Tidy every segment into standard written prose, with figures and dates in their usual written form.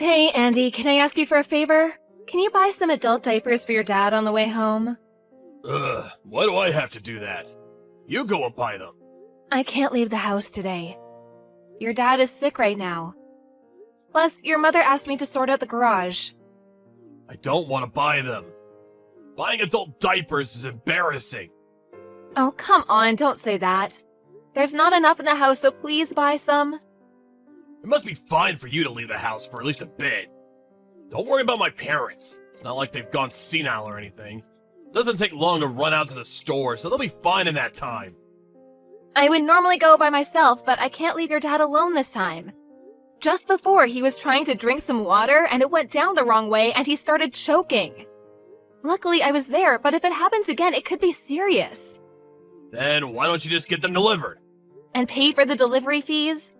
Hey, Andy, can I ask you for a favor? Can you buy some adult diapers for your dad on the way home? Ugh, why do I have to do that? You go and buy them. I can't leave the house today. Your dad is sick right now. Plus, your mother asked me to sort out the garage. I don't want to buy them. Buying adult diapers is embarrassing. Oh, come on, don't say that. There's not enough in the house, so please buy some. It must be fine for you to leave the house for at least a bit. Don't worry about my parents. It's not like they've gone senile or anything. It doesn't take long to run out to the store, so they'll be fine in that time. I would normally go by myself, but I can't leave your dad alone this time. Just before, he was trying to drink some water, and it went down the wrong way, and he started choking. Luckily, I was there, but if it happens again, it could be serious. Then why don't you just get them delivered? And pay for the delivery fees?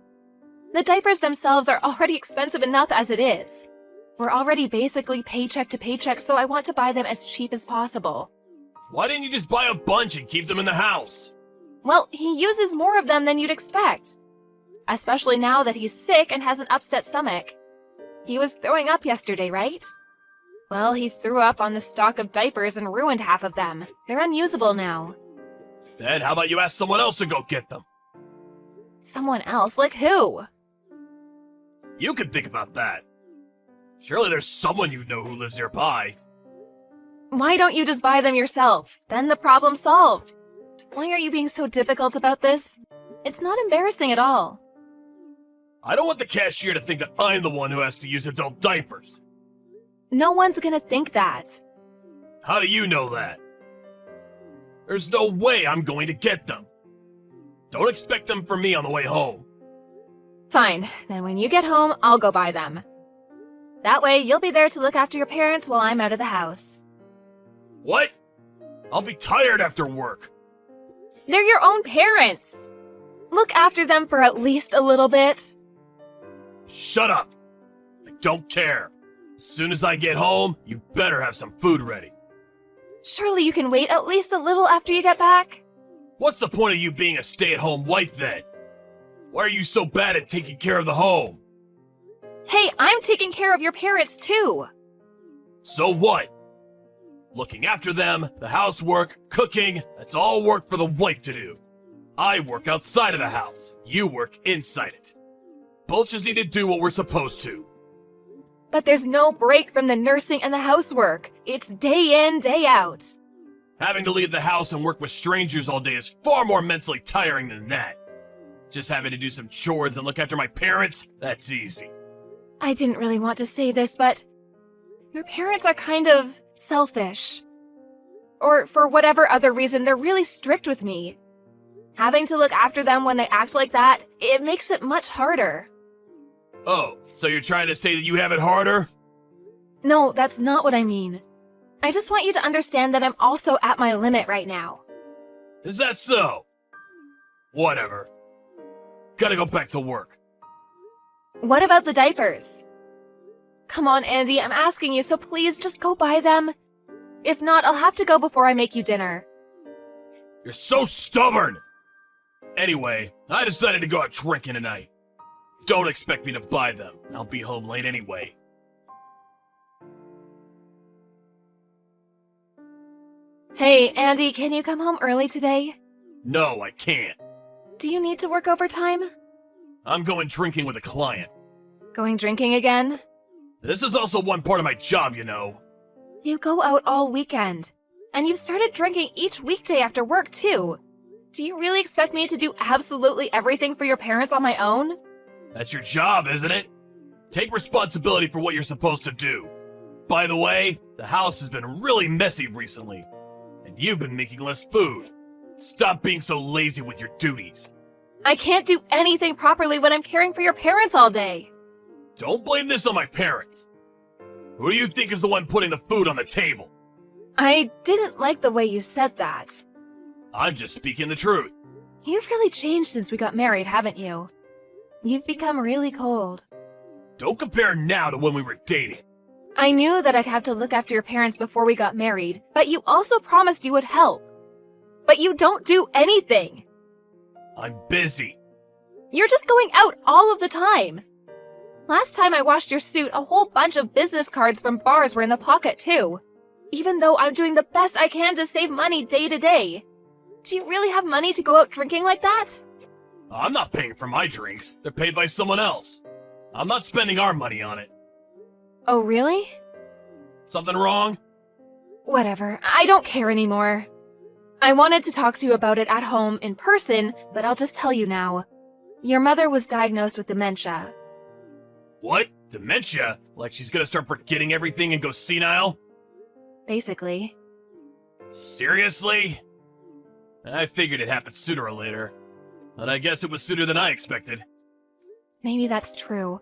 The diapers themselves are already expensive enough as it is. We're already basically paycheck to paycheck, so I want to buy them as cheap as possible. Why didn't you just buy a bunch and keep them in the house? Well, he uses more of them than you'd expect. Especially now that he's sick and has an upset stomach. He was throwing up yesterday, right? Well, he threw up on the stock of diapers and ruined half of them. They're unusable now. Then how about you ask someone else to go get them? Someone else? Like who? You can think about that. Surely there's someone you know who lives nearby. Why don't you just buy them yourself? Then the problem's solved. Why are you being so difficult about this? It's not embarrassing at all. I don't want the cashier to think that I'm the one who has to use adult diapers. No one's gonna think that. How do you know that? There's no way I'm going to get them. Don't expect them from me on the way home. Fine, then when you get home, I'll go buy them. That way, you'll be there to look after your parents while I'm out of the house. What? I'll be tired after work. They're your own parents. Look after them for at least a little bit. Shut up. I don't care. As soon as I get home, you better have some food ready. Surely you can wait at least a little after you get back? What's the point of you being a stay-at-home wife then? Why are you so bad at taking care of the home? Hey, I'm taking care of your parents too. So what? Looking after them, the housework, cooking, that's all work for the wife to do. I work outside of the house. You work inside it. Both just need to do what we're supposed to. But there's no break from the nursing and the housework. It's day in, day out. Having to leave the house and work with strangers all day is far more mentally tiring than that. Just having to do some chores and look after my parents, that's easy. I didn't really want to say this, but your parents are kind of selfish. Or for whatever other reason, they're really strict with me. Having to look after them when they act like that, it makes it much harder. Oh, so you're trying to say that you have it harder? No, that's not what I mean. I just want you to understand that I'm also at my limit right now. Is that so? Whatever. Gotta go back to work. What about the diapers? Come on, Andy, I'm asking you, so please just go buy them. If not, I'll have to go before I make you dinner. You're so stubborn! Anyway, I decided to go out drinking tonight. Don't expect me to buy them. I'll be home late anyway. Hey, Andy, can you come home early today? No, I can't. Do you need to work overtime? I'm going drinking with a client. Going drinking again? This is also one part of my job, you know. You go out all weekend. And you've started drinking each weekday after work, too. Do you really expect me to do absolutely everything for your parents on my own? That's your job, isn't it? Take responsibility for what you're supposed to do. By the way, the house has been really messy recently, and you've been making less food. Stop being so lazy with your duties. I can't do anything properly when I'm caring for your parents all day. Don't blame this on my parents. Who do you think is the one putting the food on the table? I didn't like the way you said that. I'm just speaking the truth. You've really changed since we got married, haven't you? You've become really cold. Don't compare now to when we were dating. I knew that I'd have to look after your parents before we got married, but you also promised you would help. But you don't do anything. I'm busy. You're just going out all of the time. Last time I washed your suit, a whole bunch of business cards from bars were in the pocket too. Even though I'm doing the best I can to save money day to day. Do you really have money to go out drinking like that? I'm not paying for my drinks. They're paid by someone else. I'm not spending our money on it. Oh, really? Something wrong? Whatever, I don't care anymore. I wanted to talk to you about it at home in person, but I'll just tell you now. Your mother was diagnosed with dementia. What? Dementia? Like she's gonna start forgetting everything and go senile? Basically. Seriously? I figured it happened sooner or later. And I guess it was sooner than I expected. Maybe that's true.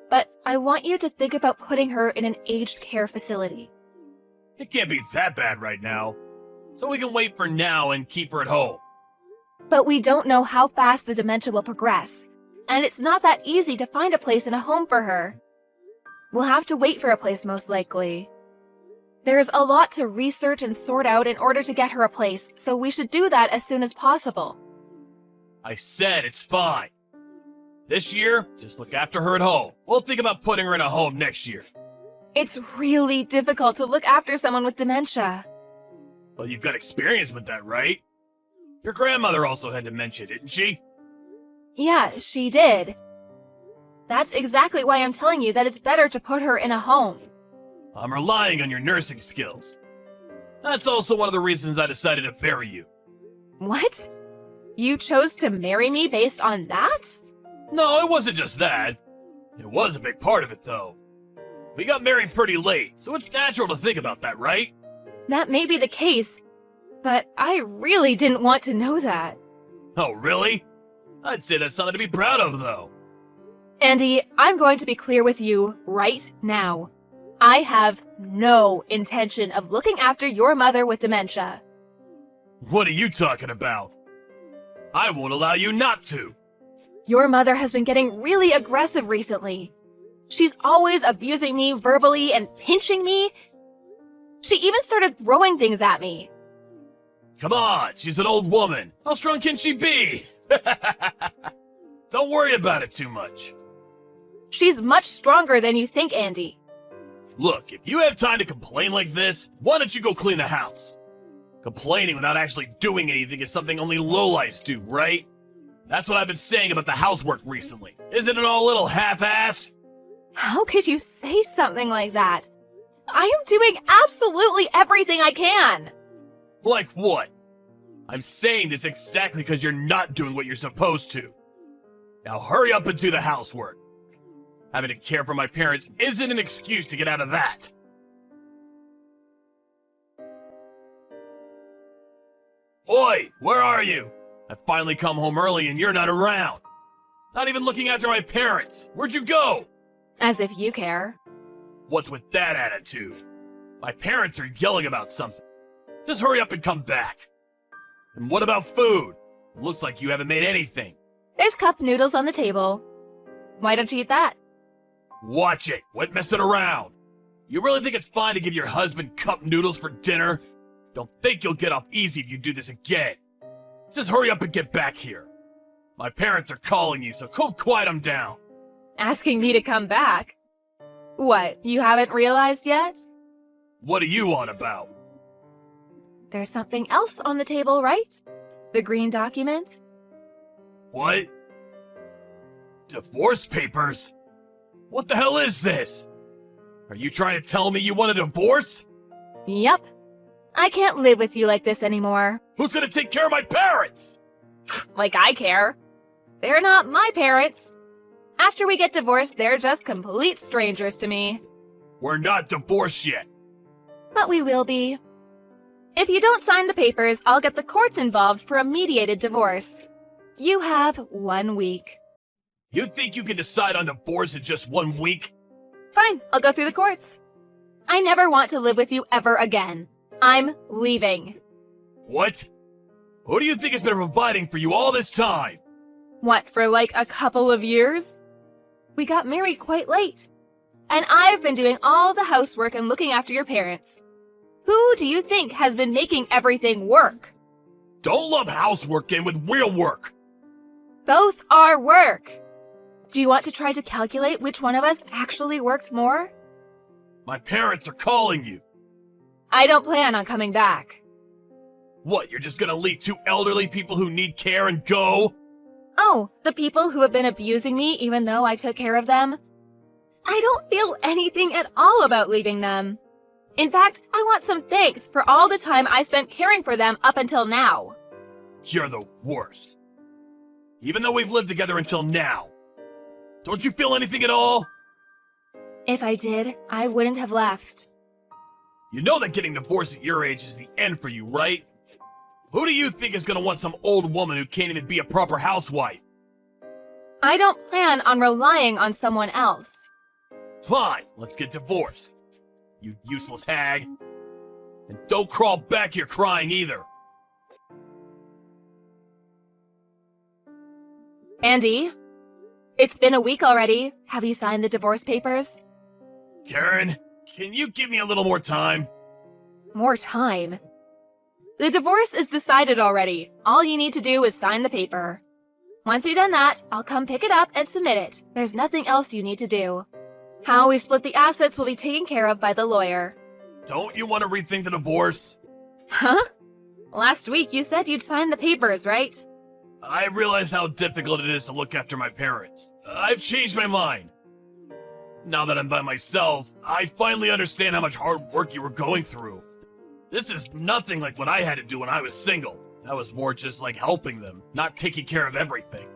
But I want you to think about putting her in an aged care facility. It can't be that bad right now. So we can wait for now and keep her at home. But we don't know how fast the dementia will progress. And it's not that easy to find a place in a home for her. We'll have to wait for a place most likely. There's a lot to research and sort out in order to get her a place, so we should do that as soon as possible. I said it's fine. This year, just look after her at home. We'll think about putting her in a home next year. It's really difficult to look after someone with dementia. Well, you've got experience with that, right? Your grandmother also had dementia, didn't she? Yeah, she did. That's exactly why I'm telling you that it's better to put her in a home. I'm relying on your nursing skills. That's also one of the reasons I decided to bury you. What? You chose to marry me based on that? No, it wasn't just that. It was a big part of it, though. We got married pretty late, so it's natural to think about that, right? That may be the case, but I really didn't want to know that. Oh, really? I'd say that's something to be proud of, though. Andy, I'm going to be clear with you right now. I have no intention of looking after your mother with dementia. What are you talking about? I won't allow you not to. Your mother has been getting really aggressive recently. She's always abusing me verbally and pinching me. She even started throwing things at me. Come on, she's an old woman. How strong can she be? Don't worry about it too much. She's much stronger than you think, Andy. Look, if you have time to complain like this, why don't you go clean the house? Complaining without actually doing anything is something only lowlifes do, right? That's what I've been saying about the housework recently. Isn't it all a little half-assed? How could you say something like that? I am doing absolutely everything I can. Like what? I'm saying this exactly because you're not doing what you're supposed to. Now hurry up and do the housework. Having to care for my parents isn't an excuse to get out of that. Oi, where are you? I finally come home early and you're not around. Not even looking after my parents. Where'd you go? As if you care. What's with that attitude? My parents are yelling about something. Just hurry up and come back. And what about food? It looks like you haven't made anything. There's cup noodles on the table. Why don't you eat that? Watch it. Quit messing around. You really think it's fine to give your husband cup noodles for dinner? Don't think you'll get off easy if you do this again. Just hurry up and get back here. My parents are calling you, so go quiet them down. Asking me to come back? What, you haven't realized yet? What are you on about? There's something else on the table, right? The green document? What? Divorce papers? What the hell is this? Are you trying to tell me you want a divorce? Yep. I can't live with you like this anymore. Who's gonna take care of my parents? Like I care. They're not my parents. After we get divorced, they're just complete strangers to me. We're not divorced yet. But we will be. If you don't sign the papers, I'll get the courts involved for a mediated divorce. You have 1 week. You think you can decide on divorce in just 1 week? Fine, I'll go through the courts. I never want to live with you ever again. I'm leaving. What? Who do you think has been providing for you all this time? What, for like a couple of years? We got married quite late. And I've been doing all the housework and looking after your parents. Who do you think has been making everything work? Don't lump housework in with real work. Both are work. Do you want to try to calculate which one of us actually worked more? My parents are calling you. I don't plan on coming back. What, you're just gonna leave two elderly people who need care and go? Oh, the people who have been abusing me even though I took care of them? I don't feel anything at all about leaving them. In fact, I want some thanks for all the time I spent caring for them up until now. You're the worst. Even though we've lived together until now. Don't you feel anything at all? If I did, I wouldn't have left. You know that getting divorced at your age is the end for you, right? Who do you think is gonna want some old woman who can't even be a proper housewife? I don't plan on relying on someone else. Fine, let's get divorced. You useless hag. And don't crawl back here crying either. Andy, it's been a week already. Have you signed the divorce papers? Karen, can you give me a little more time? More time? The divorce is decided already. All you need to do is sign the paper. Once you've done that, I'll come pick it up and submit it. There's nothing else you need to do. How we split the assets will be taken care of by the lawyer. Don't you want to rethink the divorce? Huh? Last week you said you'd sign the papers, right? I realize how difficult it is to look after my parents. I've changed my mind. Now that I'm by myself, I finally understand how much hard work you were going through. This is nothing like what I had to do when I was single. That was more just like helping them, not taking care of everything.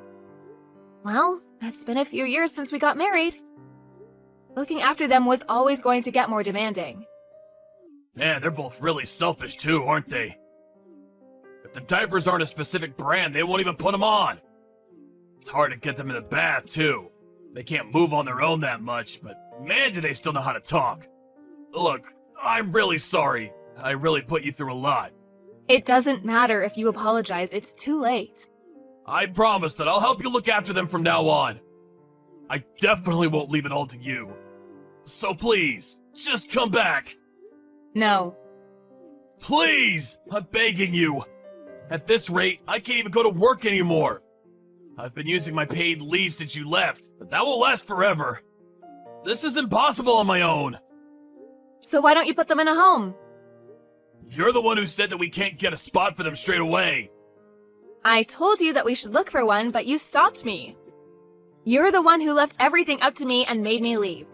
Well, it's been a few years since we got married. Looking after them was always going to get more demanding. Man, they're both really selfish too, aren't they? If the diapers aren't a specific brand, they won't even put them on. It's hard to get them in the bath too. They can't move on their own that much, but man, do they still know how to talk. Look, I'm really sorry. I really put you through a lot. It doesn't matter if you apologize, it's too late. I promise that I'll help you look after them from now on. I definitely won't leave it all to you. So please, just come back. No. Please, I'm begging you. At this rate, I can't even go to work anymore. I've been using my paid leave since you left, but that will last forever. This is impossible on my own. So why don't you put them in a home? You're the one who said that we can't get a spot for them straight away. I told you that we should look for one, but you stopped me. You're the one who left everything up to me and made me leave.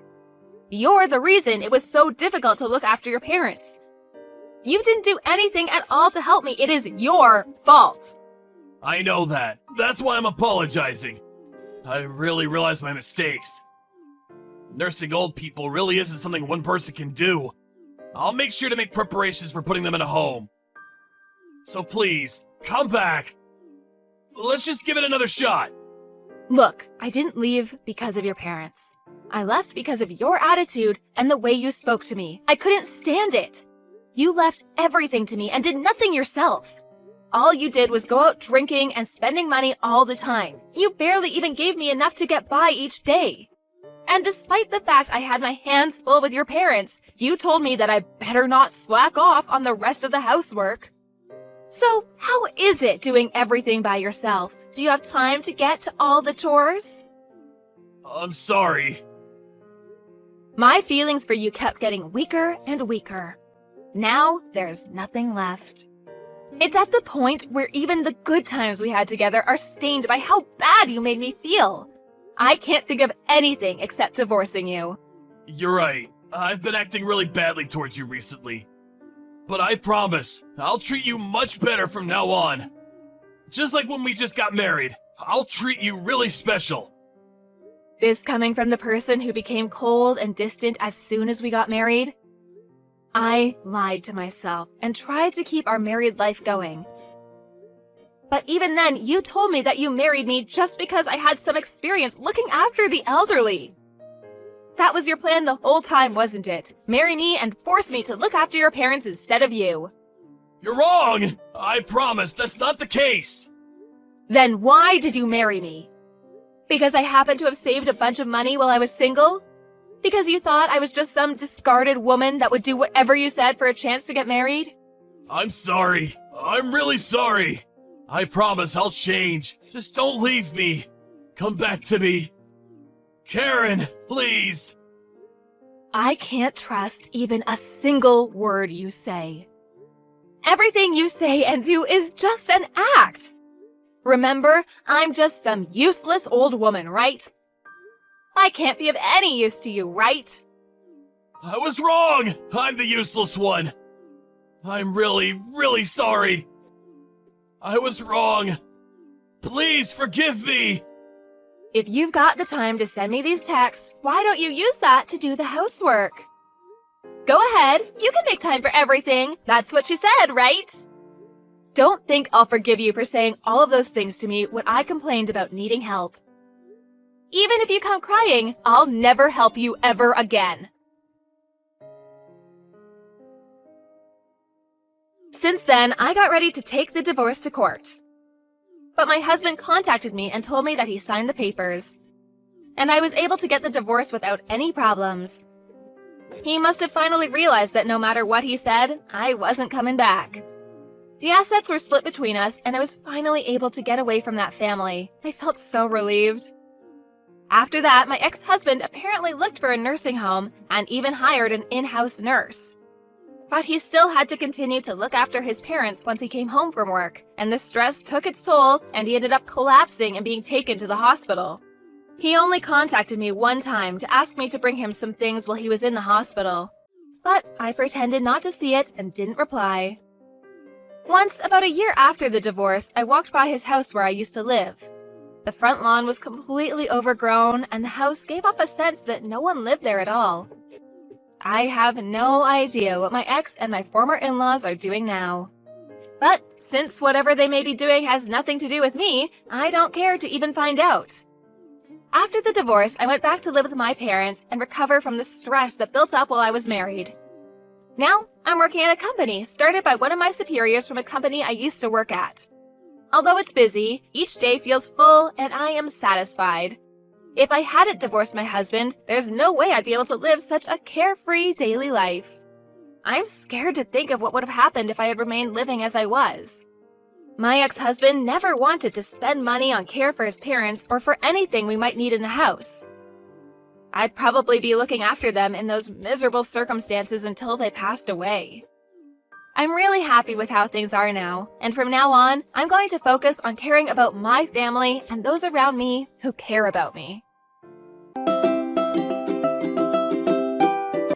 You're the reason it was so difficult to look after your parents. You didn't do anything at all to help me. It is your fault. I know that. That's why I'm apologizing. I really realize my mistakes. Nursing old people really isn't something one person can do. I'll make sure to make preparations for putting them in a home. So please, come back. Let's just give it another shot. Look, I didn't leave because of your parents. I left because of your attitude and the way you spoke to me. I couldn't stand it. You left everything to me and did nothing yourself. All you did was go out drinking and spending money all the time. You barely even gave me enough to get by each day. And despite the fact I had my hands full with your parents, you told me that I better not slack off on the rest of the housework. So, how is it doing everything by yourself? Do you have time to get to all the chores? I'm sorry. My feelings for you kept getting weaker and weaker. Now, there's nothing left. It's at the point where even the good times we had together are stained by how bad you made me feel. I can't think of anything except divorcing you. You're right. I've been acting really badly towards you recently. But I promise, I'll treat you much better from now on. Just like when we just got married, I'll treat you really special. This coming from the person who became cold and distant as soon as we got married? I lied to myself and tried to keep our married life going. But even then, you told me that you married me just because I had some experience looking after the elderly. That was your plan the whole time, wasn't it? Marry me and force me to look after your parents instead of you. You're wrong! I promise that's not the case! Then why did you marry me? Because I happened to have saved a bunch of money while I was single? Because you thought I was just some discarded woman that would do whatever you said for a chance to get married? I'm sorry. I'm really sorry. I promise I'll change. Just don't leave me. Come back to me. Karen, please. I can't trust even a single word you say. Everything you say and do is just an act. Remember, I'm just some useless old woman, right? I can't be of any use to you, right? I was wrong. I'm the useless one. I'm really, really sorry. I was wrong. Please forgive me. If you've got the time to send me these texts, why don't you use that to do the housework? Go ahead, you can make time for everything. That's what you said, right? Don't think I'll forgive you for saying all of those things to me when I complained about needing help. Even if you come crying, I'll never help you ever again. Since then, I got ready to take the divorce to court. But my husband contacted me and told me that he signed the papers, and I was able to get the divorce without any problems. He must have finally realized that no matter what he said, I wasn't coming back. The assets were split between us, and I was finally able to get away from that family. I felt so relieved. After that, my ex-husband apparently looked for a nursing home and even hired an in-house nurse. But he still had to continue to look after his parents once he came home from work, and the stress took its toll, and he ended up collapsing and being taken to the hospital. He only contacted me one time to ask me to bring him some things while he was in the hospital, but I pretended not to see it and didn't reply. Once, about a year after the divorce, I walked by his house where I used to live. The front lawn was completely overgrown, and the house gave off a sense that no one lived there at all. I have no idea what my ex and my former in-laws are doing now. But since whatever they may be doing has nothing to do with me, I don't care to even find out. After the divorce, I went back to live with my parents and recover from the stress that built up while I was married. Now, I'm working at a company started by one of my superiors from a company I used to work at. Although it's busy, each day feels full and I am satisfied. If I hadn't divorced my husband, there's no way I'd be able to live such a carefree daily life. I'm scared to think of what would have happened if I had remained living as I was. My ex-husband never wanted to spend money on care for his parents or for anything we might need in the house. I'd probably be looking after them in those miserable circumstances until they passed away. I'm really happy with how things are now, and from now on, I'm going to focus on caring about my family and those around me who care about me.